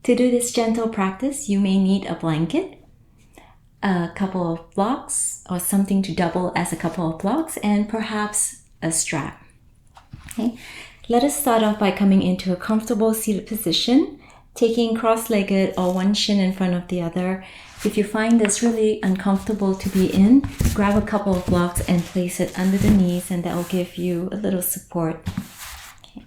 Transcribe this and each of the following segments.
To do this gentle practice, you may need a blanket, a couple of blocks, or something to double as a couple of blocks, and perhaps a strap. Okay. Let us start off by coming into a comfortable seated position, taking cross-legged or one shin in front of the other. If you find this really uncomfortable to be in, grab a couple of blocks and place it under the knees, and that will give you a little support. Okay.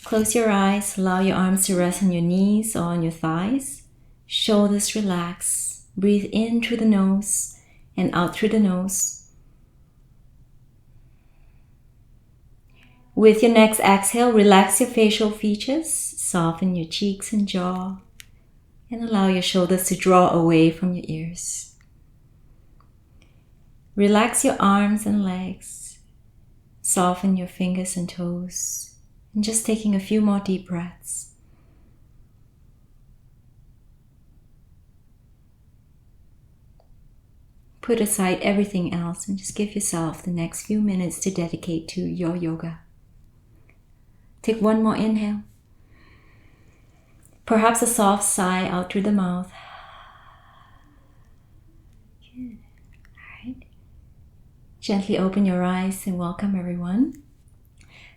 Close your eyes, allow your arms to rest on your knees or on your thighs. Shoulders relax. Breathe in through the nose and out through the nose. With your next exhale, relax your facial features, soften your cheeks and jaw, and allow your shoulders to draw away from your ears. Relax your arms and legs, soften your fingers and toes, and just taking a few more deep breaths. Put aside everything else and just give yourself the next few minutes to dedicate to your yoga. Take one more inhale. Perhaps a soft sigh out through the mouth. Good. All right. Gently open your eyes and welcome everyone.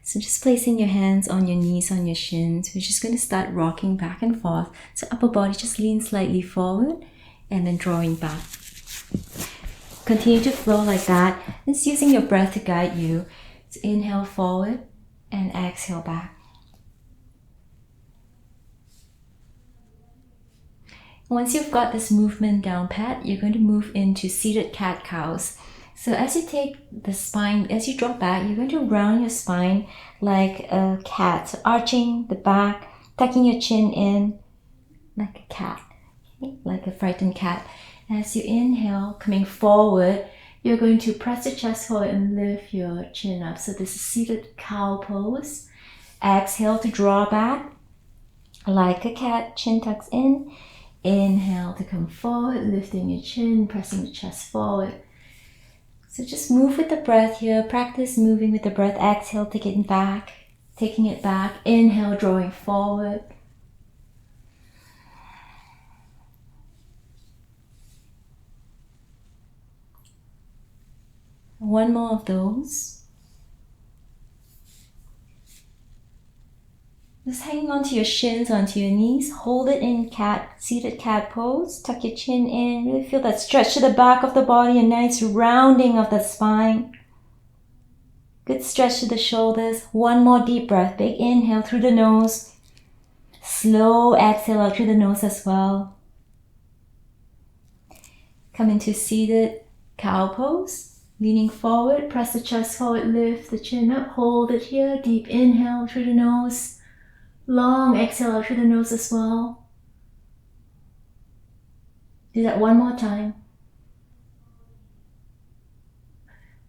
So just placing your hands on your knees, on your shins. We're just going to start rocking back and forth. So upper body just lean slightly forward and then drawing back. Continue to flow like that. Just using your breath to guide you. So inhale forward and exhale back. Once you've got this movement down pat, you're going to move into seated cat-cows. So as you take the spine, as you drop back, you're going to round your spine like a cat. So arching the back, tucking your chin in like a cat, okay? Like a frightened cat. As you inhale, coming forward, you're going to press your chest forward and lift your chin up. So this is seated cow pose. Exhale to draw back like a cat, chin tucks in. Inhale to come forward, lifting your chin, pressing the chest forward. So just move with the breath here. Practice moving with the breath. Exhale, taking it back. Inhale, drawing forward. One more of those. Just hanging onto your shins, onto your knees. Hold it in seated cat pose. Tuck your chin in. Really feel that stretch to the back of the body. A nice rounding of the spine. Good stretch to the shoulders. One more deep breath. Big inhale through the nose. Slow exhale out through the nose as well. Come into seated cow pose. Leaning forward, press the chest forward, lift the chin up, hold it here. Deep inhale through the nose. Long exhale out through the nose as well. Do that one more time.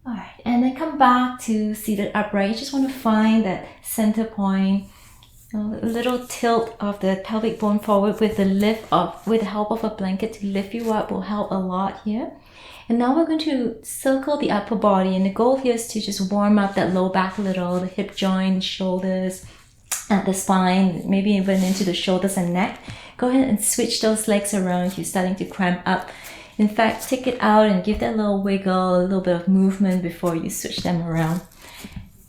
Alright, and then come back to seated upright. You just want to find that center point. A little tilt of the pelvic bone forward with the help of a blanket to lift you up will help a lot here. And now we're going to circle the upper body, and the goal here is to just warm up that low back a little, the hip joint, shoulders, at the spine, maybe even into the shoulders and neck. Go ahead and switch those legs around if you're starting to cramp up. In fact, take it out and give that a little wiggle, a little bit of movement before you switch them around.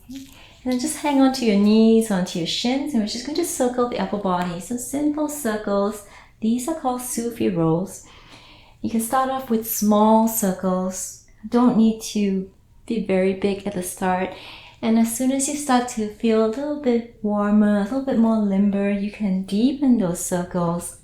Okay. And then just hang onto your knees, onto your shins, and we're just going to circle the upper body. So simple circles. These are called Sufi Rolls. You can start off with small circles. Don't need to be very big at the start. And as soon as you start to feel a little bit warmer, a little bit more limber, you can deepen those circles.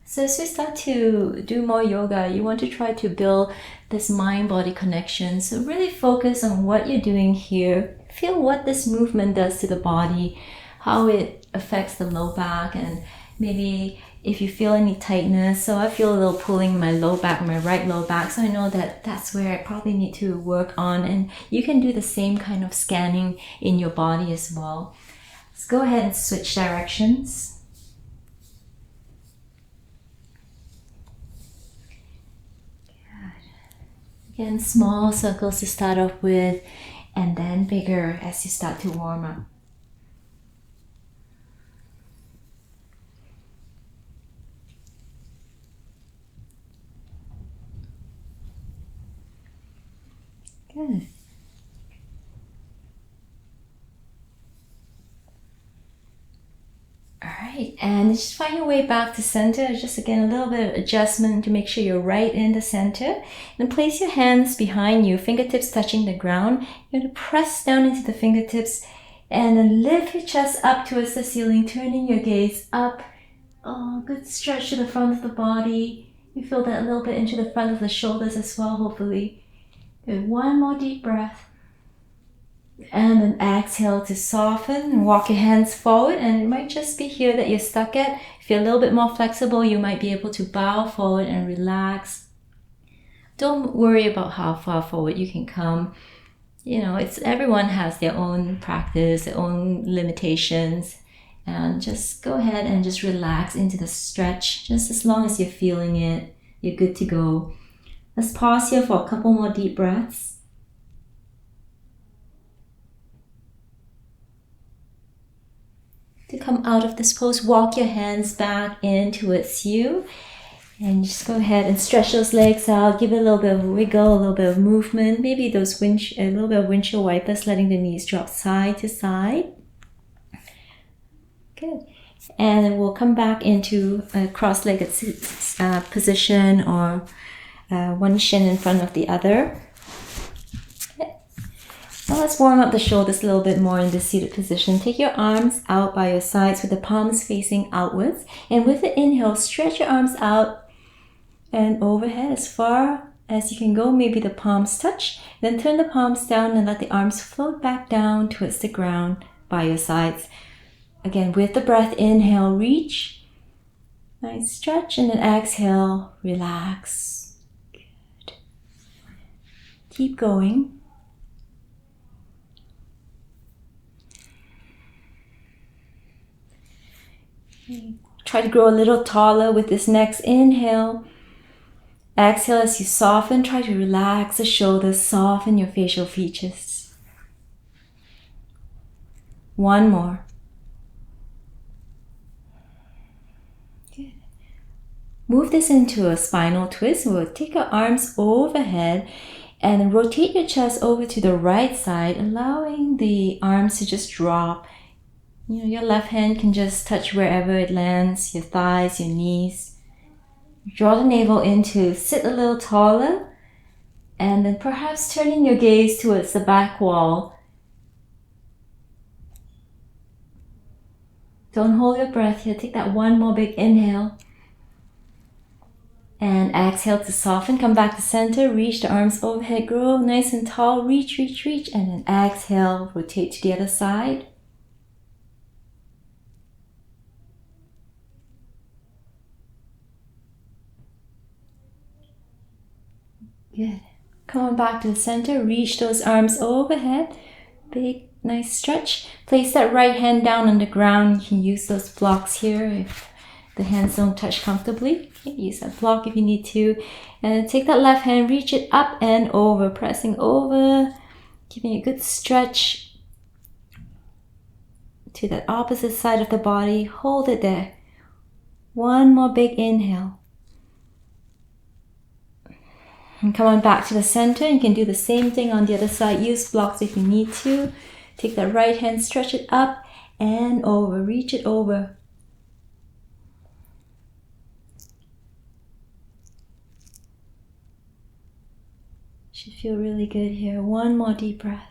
So as we start to do more yoga, you want to try to build this mind-body connection. So really focus on what you're doing here. Feel what this movement does to the body, how it affects the low back, and maybe if you feel any tightness. So I feel a little pulling my low back, my right low back. So I know that that's where I probably need to work on. And you can do the same kind of scanning in your body as well. Let's go ahead and switch directions. Good. Again, small circles to start off with. and then bigger as you start to warm up. Good. Alright, and just find your way back to center. Just again, a little bit of adjustment to make sure you're right in the center. And place your hands behind you, fingertips touching the ground. You're going to press down into the fingertips and then lift your chest up towards the ceiling, turning your gaze up. Oh, good stretch to the front of the body. You feel that a little bit into the front of the shoulders as well, hopefully. Good. One more deep breath. And then exhale to soften and walk your hands forward. And it might just be here that you're stuck at. If you're a little bit more flexible, you might be able to bow forward and relax. Don't worry about how far forward you can come. You know, everyone has their own practice, their own limitations. And just go ahead and just relax into the stretch. Just as long as you're feeling it, you're good to go. Let's pause here for a couple more deep breaths. To come out of this pose, walk your hands back in towards you. And just go ahead and stretch those legs out. Give it a little bit of a wiggle, a little bit of movement. Maybe a little bit of windshield wipers, letting the knees drop side to side. Good. And then we'll come back into a cross-legged position, or one shin in front of the other. Okay. Now let's warm up the shoulders a little bit more in this seated position. Take your arms out by your sides with the palms facing outwards. And with the inhale, stretch your arms out and overhead as far as you can go. Maybe the palms touch. Then turn the palms down and let the arms float back down towards the ground by your sides. Again, with the breath, inhale, reach. Nice stretch. And then exhale, relax. Good. Keep going. Okay. Try to grow a little taller with this next inhale. Exhale as you soften. Try to relax the shoulders, soften your facial features. One more. Move this into a spinal twist. We'll take our arms overhead and rotate your chest over to the right side, allowing the arms to just drop. You know, your left hand can just touch wherever it lands, your thighs, your knees. Draw the navel in to sit a little taller, and then perhaps turning your gaze towards the back wall. Don't hold your breath here. Take that one more big inhale. And exhale to soften. Come back to center. Reach the arms overhead. Grow nice and tall. Reach, reach, reach. And then exhale. Rotate to the other side. Good. Come on back to the center. Reach those arms overhead. Big, nice stretch. Place that right hand down on the ground. You can use those blocks here if the hands don't touch comfortably. Use that block if you need to. And then take that left hand, reach it up and over, pressing over, giving a good stretch to that opposite side of the body. Hold it there. One more big inhale. And come on back to the center. You can do the same thing on the other side. Use blocks if you need to. Take that right hand, stretch it up and over, reach it over. Should feel really good here. One more deep breath.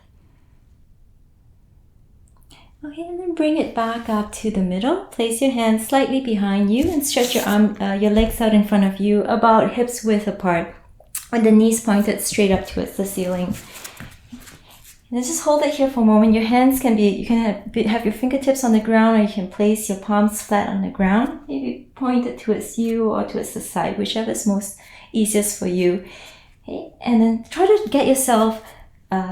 Okay, and then bring it back up to the middle. Place your hands slightly behind you and stretch your legs out in front of you, about hips width apart, with the knees pointed straight up towards the ceiling. And then just hold it here for a moment. Your hands can be, you can have your fingertips on the ground, or you can place your palms flat on the ground. Maybe point it towards you or towards the side, whichever is most easiest for you. Okay, and then try to get yourself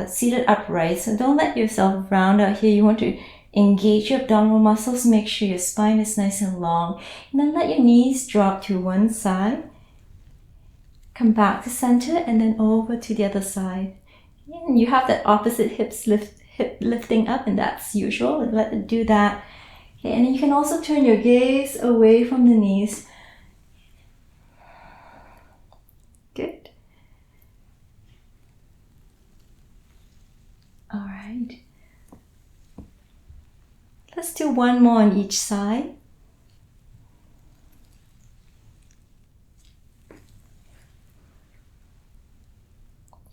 seated upright. So don't let yourself round out here. You want to engage your abdominal muscles. Make sure your spine is nice and long. And then let your knees drop to one side. Come back to center and then over to the other side. And you have that opposite hip lifting up, and that's usual. Let it do that. Okay, and you can also turn your gaze away from the knees. Good. All right. Let's do one more on each side.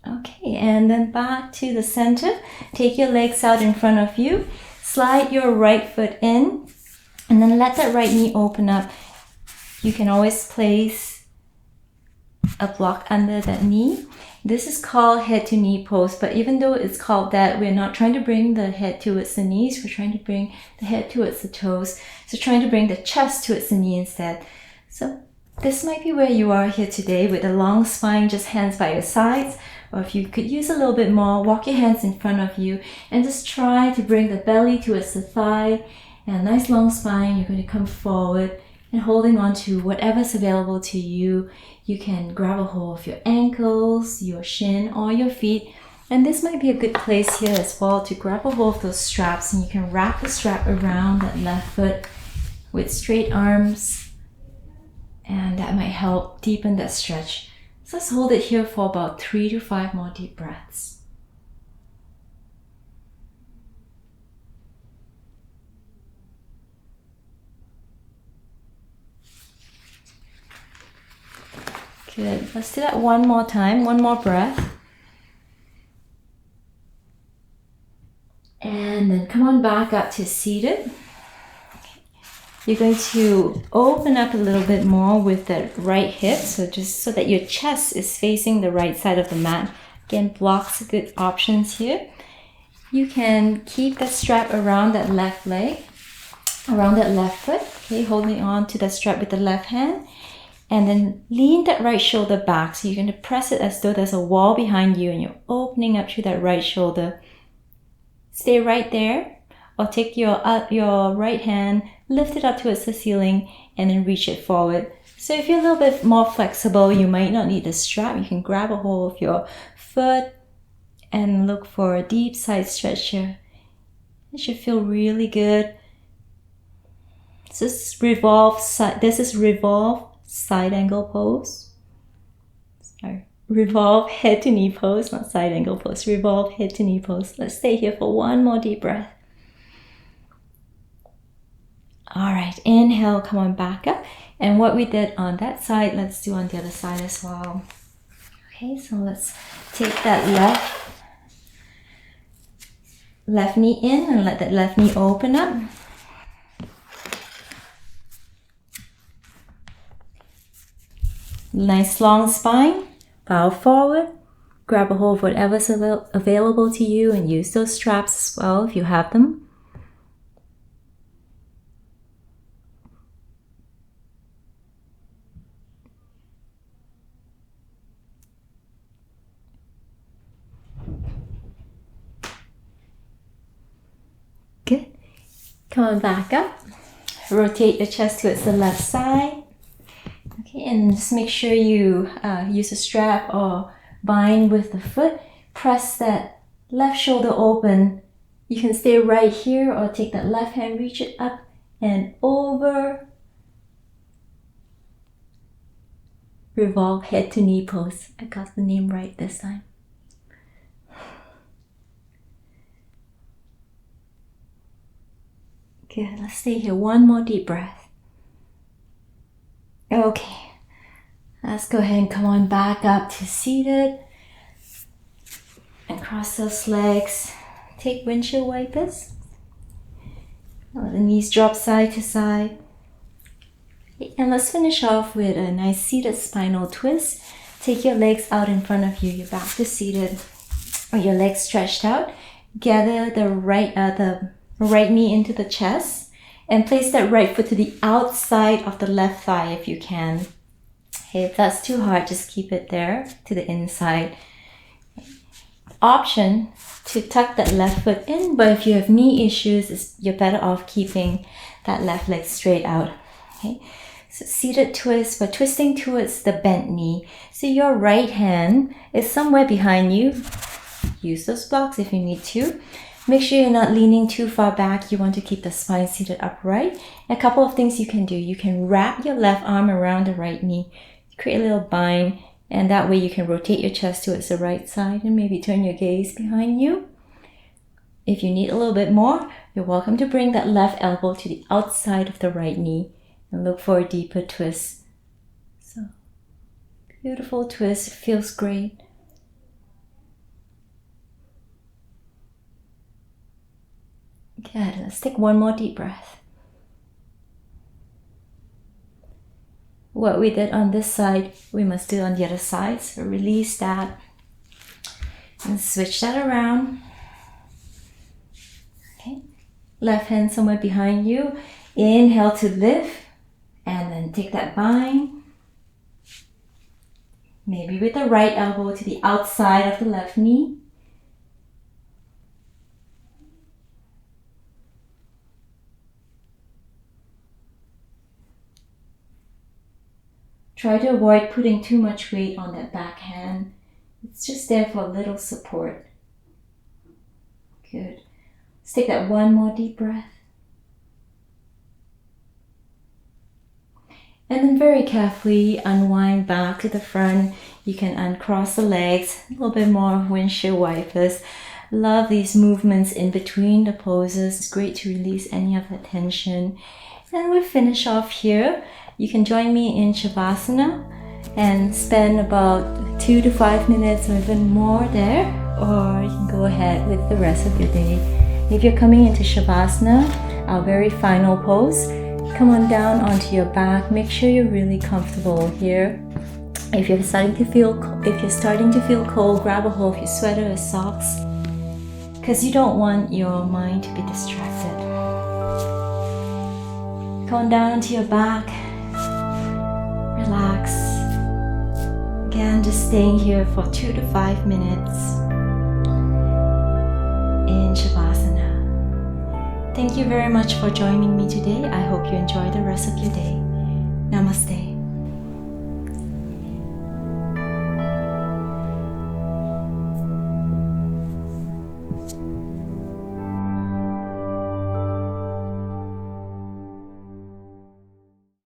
Okay, and then back to the center. Take your legs out in front of you. Slide your right foot in, and then let that right knee open up. You can always place a block under that knee. This is called head to knee pose, but even though it's called that, we're not trying to bring the head towards the knees. We're trying to bring the head towards the toes. So trying to bring the chest towards the knee instead. So this might be where you are here today with a long spine, just hands by your sides. Or if you could use a little bit more, walk your hands in front of you and just try to bring the belly towards the thigh and a nice long spine. You're going to come forward and holding on to whatever's available to you. You can grab a hold of your ankles, your shin, or your feet. And this might be a good place here as well to grab a hold of those straps, and you can wrap the strap around that left foot with straight arms, and that might help deepen that stretch. So let's hold it here for about 3 to 5 more deep breaths. Good. Let's do that one more time, one more breath. And then come on back up to seated. You're going to open up a little bit more with the right hip, so just so that your chest is facing the right side of the mat. Again, blocks are good options here. You can keep the strap around that left leg, around that left foot, okay, holding on to the strap with the left hand, and then lean that right shoulder back. So you're going to press it as though there's a wall behind you and you're opening up through that right shoulder. Stay right there, or take your right hand, lift it up towards the ceiling, and then reach it forward. So if you're a little bit more flexible, you might not need the strap. You can grab a hold of your foot and look for a deep side stretch here. It should feel really good. This is revolved side angle pose. Sorry. Revolve head to knee pose, not side angle pose. Revolve head to knee pose. Let's stay here for one more deep breath. All right, inhale, come on back up. And what we did on that side, let's do on the other side as well. Okay, so let's take that left knee in and let that left knee open up. Nice long spine, bow forward, grab a hold of whatever's available to you and use those straps as well if you have them. Good. Come on back up. Rotate your chest towards the left side. Okay, and just make sure you use a strap or bind with the foot. Press that left shoulder open. You can stay right here or take that left hand, reach it up and over. Revolve head to knee pose. I got the name right this time. Good, let's stay here. One more deep breath. Okay, let's go ahead and come on back up to seated. And cross those legs. Take windshield wipers. Let the knees drop side to side. And let's finish off with a nice seated spinal twist. Take your legs out in front of you. You're back to seated. Or your legs stretched out. Gather the right knee into the chest and place that right foot to the outside of the left thigh if you can. Okay, if that's too hard, just keep it there to the inside. Option to tuck that left foot in, but if you have knee issues, you're better off keeping that left leg straight out. Okay, so seated twist, but twisting towards the bent knee. So your right hand is somewhere behind you. use those blocks if you need to. Make sure you're not leaning too far back. You want to keep the spine seated upright. A couple of things you can do. You can wrap your left arm around the right knee, create a little bind, and that way you can rotate your chest towards the right side and maybe turn your gaze behind you. If you need a little bit more, you're welcome to bring that left elbow to the outside of the right knee and look for a deeper twist. So, beautiful twist, feels great. Good, let's take one more deep breath. What we did on this side, we must do on the other side. So release that and switch that around. Okay, left hand somewhere behind you. Inhale to lift and then take that bind. Maybe with the right elbow to the outside of the left knee. Try to avoid putting too much weight on that back hand. It's just there for a little support. Good. Let's take that one more deep breath. And then very carefully unwind back to the front. You can uncross the legs, a little bit more windshield wipers. Love these movements in between the poses. It's great to release any of the tension. And we'll finish off here. You can join me in Savasana and spend about 2 to 5 minutes or even more there, or you can go ahead with the rest of your day. If you're coming into Savasana, our very final pose, come on down onto your back. Make sure you're really comfortable here. If you're starting to feel cold, grab a hold of your sweater or socks, because you don't want your mind to be distracted. Come on down onto your back. Relax. Again, just staying here for 2 to 5 minutes in Shavasana. Thank you very much for joining me today. I hope you enjoy the rest of your day. Namaste.